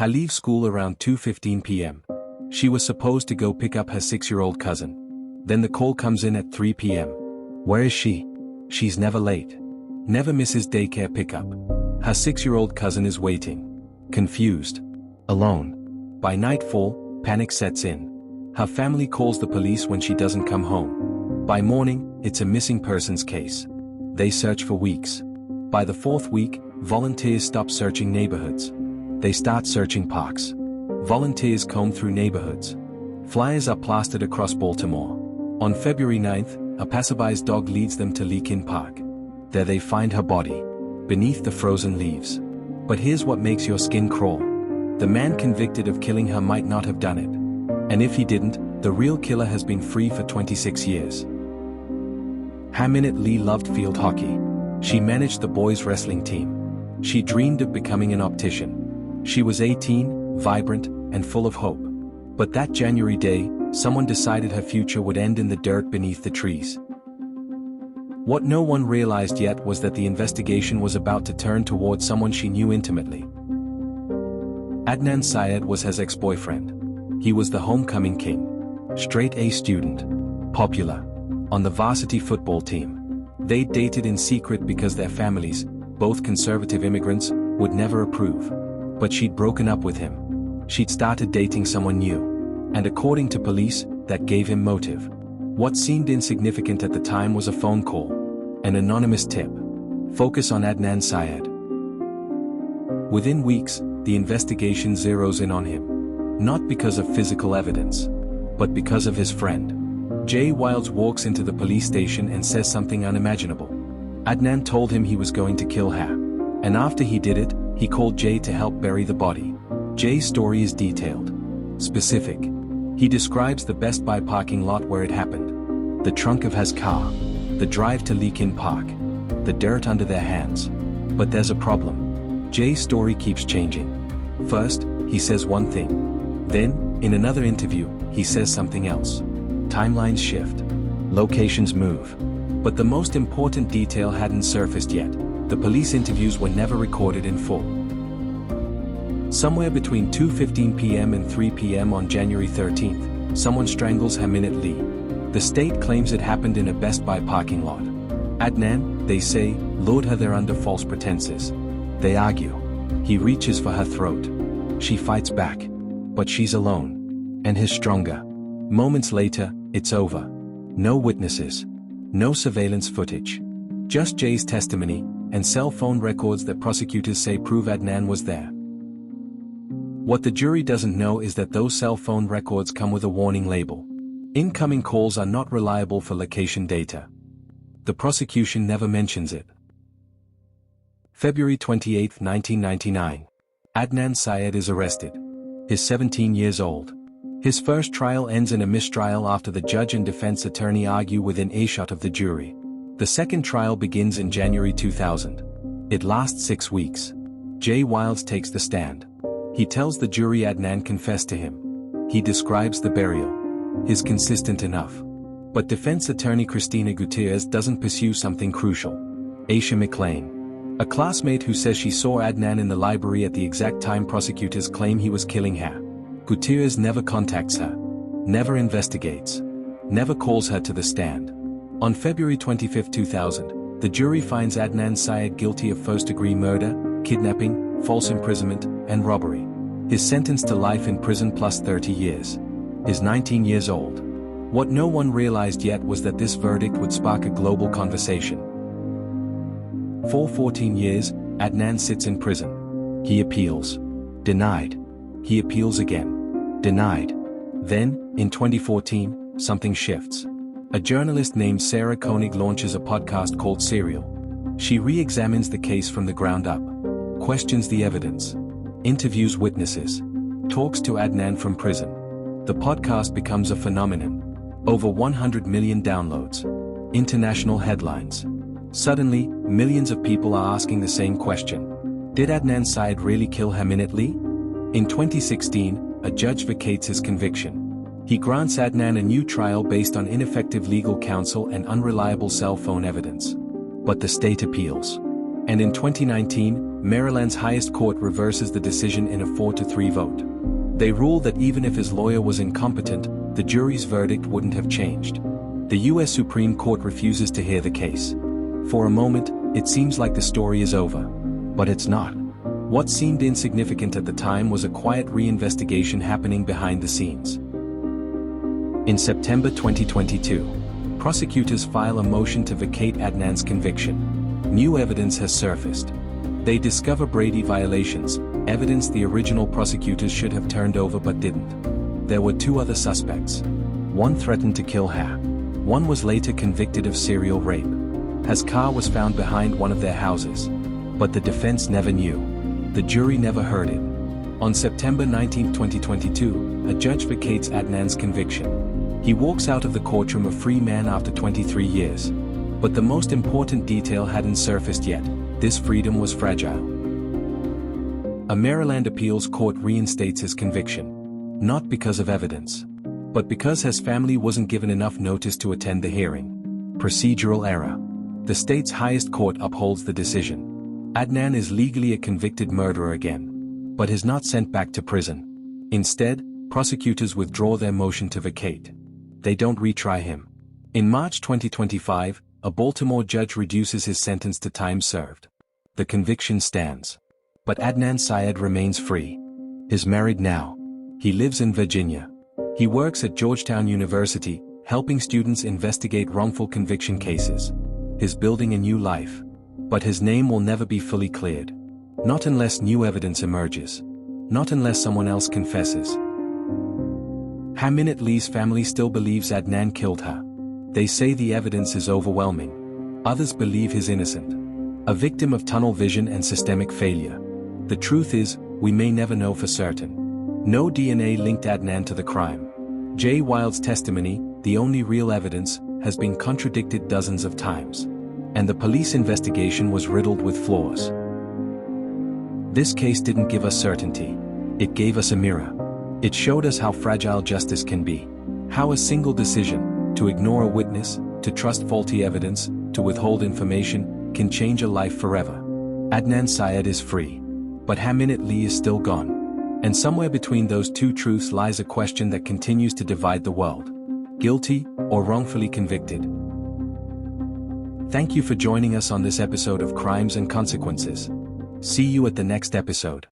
Ha leaves school around 2:15 p.m. She was supposed to go pick up her 6-year-old cousin. Then the call comes in at 3 p.m. Where is she? She's never late. Never misses daycare pickup. Her 6-year-old cousin is waiting. Confused. Alone. By nightfall, panic sets in. Her family calls the police when she doesn't come home. By morning, it's a missing persons case. They search for weeks. By the 4th week, volunteers stop searching neighborhoods. They start searching parks. Volunteers comb through neighborhoods. Flyers are plastered across Baltimore. On February 9th, a passerby's dog leads them to Leakin Park. There they find her body, beneath the frozen leaves. But here's what makes your skin crawl. The man convicted of killing her might not have done it. And if he didn't, the real killer has been free for 26 years. Ha Minute Lee loved field hockey. She managed the boys' wrestling team. She dreamed of becoming an optician. She was 18, vibrant, and full of hope. But that January day, someone decided her future would end in the dirt beneath the trees. What no one realized yet was that the investigation was about to turn toward someone she knew intimately. Adnan Syed was her ex-boyfriend. He was the homecoming king. Straight-A student. Popular. On the varsity football team. They'd dated in secret because their families, both conservative immigrants, would never approve. But she'd broken up with him. She'd started dating someone new. And according to police, that gave him motive. What seemed insignificant at the time was a phone call. An anonymous tip. Focus on Adnan Syed. Within weeks, the investigation zeroes in on him. Not because of physical evidence, but because of his friend. Jay Wilds walks into the police station and says something unimaginable. Adnan told him he was going to kill her. And after he did it, he called Jay to help bury the body. Jay's story is detailed. Specific. He describes the Best Buy parking lot where it happened. The trunk of his car. The drive to Leakin Park. The dirt under their hands. But there's a problem. Jay's story keeps changing. First, he says one thing. Then, in another interview, he says something else. Timelines shift. Locations move. But the most important detail hadn't surfaced yet. The police interviews were never recorded in full. Somewhere between 2:15 p.m. and 3 p.m. on January 13th, someone strangles Ha Minute Lee. The state claims it happened in a Best Buy parking lot. Adnan, they say, lured her there under false pretenses. They argue. He reaches for her throat. She fights back. But she's alone. And he's stronger. Moments later, it's over. No witnesses. No surveillance footage. Just Jay's testimony, and cell phone records that prosecutors say prove Adnan was there. What the jury doesn't know is that those cell phone records come with a warning label. Incoming calls are not reliable for location data. The prosecution never mentions it. February 28, 1999. Adnan Syed is arrested. He's 17 years old. His first trial ends in a mistrial after the judge and defense attorney argue within earshot of the jury. The second trial begins in January 2000. It lasts 6 weeks. Jay Wilds takes the stand. He tells the jury Adnan confessed to him. He describes the burial. Is consistent enough. But defense attorney Christina Gutierrez doesn't pursue something crucial. Aisha McLean. A classmate who says she saw Adnan in the library at the exact time prosecutors claim he was killing her. Gutierrez never contacts her. Never investigates. Never calls her to the stand. On February 25, 2000, the jury finds Adnan Syed guilty of first-degree murder, kidnapping, false imprisonment, and robbery. His sentence to life in prison plus 30 years. Is 19 years old. What no one realized yet was that this verdict would spark a global conversation. For 14 years, Adnan sits in prison. He appeals. Denied. He appeals again. Denied. Then, in 2014, something shifts. A journalist named Sarah Koenig launches a podcast called Serial. She re-examines the case from the ground up. Questions the evidence. Interviews witnesses. Talks to Adnan from prison. The podcast becomes a phenomenon. Over 100 million downloads. International headlines. Suddenly, millions of people are asking the same question. Did Adnan Syed really kill Ha Minute Lee? In 2016, a judge vacates his conviction. He grants Adnan a new trial based on ineffective legal counsel and unreliable cell phone evidence. But the state appeals. And in 2019, Maryland's highest court reverses the decision in a 4-3 vote. They rule that even if his lawyer was incompetent, the jury's verdict wouldn't have changed. The U.S. Supreme Court refuses to hear the case. For a moment, it seems like the story is over. But it's not. What seemed insignificant at the time was a quiet reinvestigation happening behind the scenes. In September 2022, prosecutors file a motion to vacate Adnan's conviction. New evidence has surfaced. They discover Brady violations, evidence the original prosecutors should have turned over but didn't. There were 2 other suspects. One threatened to kill her. One was later convicted of serial rape. His car was found behind one of their houses. But the defense never knew. The jury never heard it. On September 19, 2022, a judge vacates Adnan's conviction. He walks out of the courtroom a free man after 23 years. But the most important detail hadn't surfaced yet. This freedom was fragile. A Maryland appeals court reinstates his conviction. Not because of evidence, but because his family wasn't given enough notice to attend the hearing. Procedural error. The state's highest court upholds the decision. Adnan is legally a convicted murderer again, but is not sent back to prison. Instead, prosecutors withdraw their motion to vacate. They don't retry him. In March 2025, a Baltimore judge reduces his sentence to time served. The conviction stands. But Adnan Syed remains free. He's married now. He lives in Virginia. He works at Georgetown University, helping students investigate wrongful conviction cases. He's building a new life. But his name will never be fully cleared. Not unless new evidence emerges. Not unless someone else confesses. Haminat Lee's family still believes Adnan killed her. They say the evidence is overwhelming. Others believe he's innocent. A victim of tunnel vision and systemic failure. The truth is, we may never know for certain. No DNA linked Adnan to the crime. Jay Wilde's testimony, the only real evidence, has been contradicted dozens of times. And the police investigation was riddled with flaws. This case didn't give us certainty. It gave us a mirror. It showed us how fragile justice can be. How a single decision, to ignore a witness, to trust faulty evidence, to withhold information, can change a life forever. Adnan Syed is free. But Haminat Lee is still gone. And somewhere between those 2 truths lies a question that continues to divide the world. Guilty, or wrongfully convicted? Thank you for joining us on this episode of Crimes and Consequences. See you at the next episode.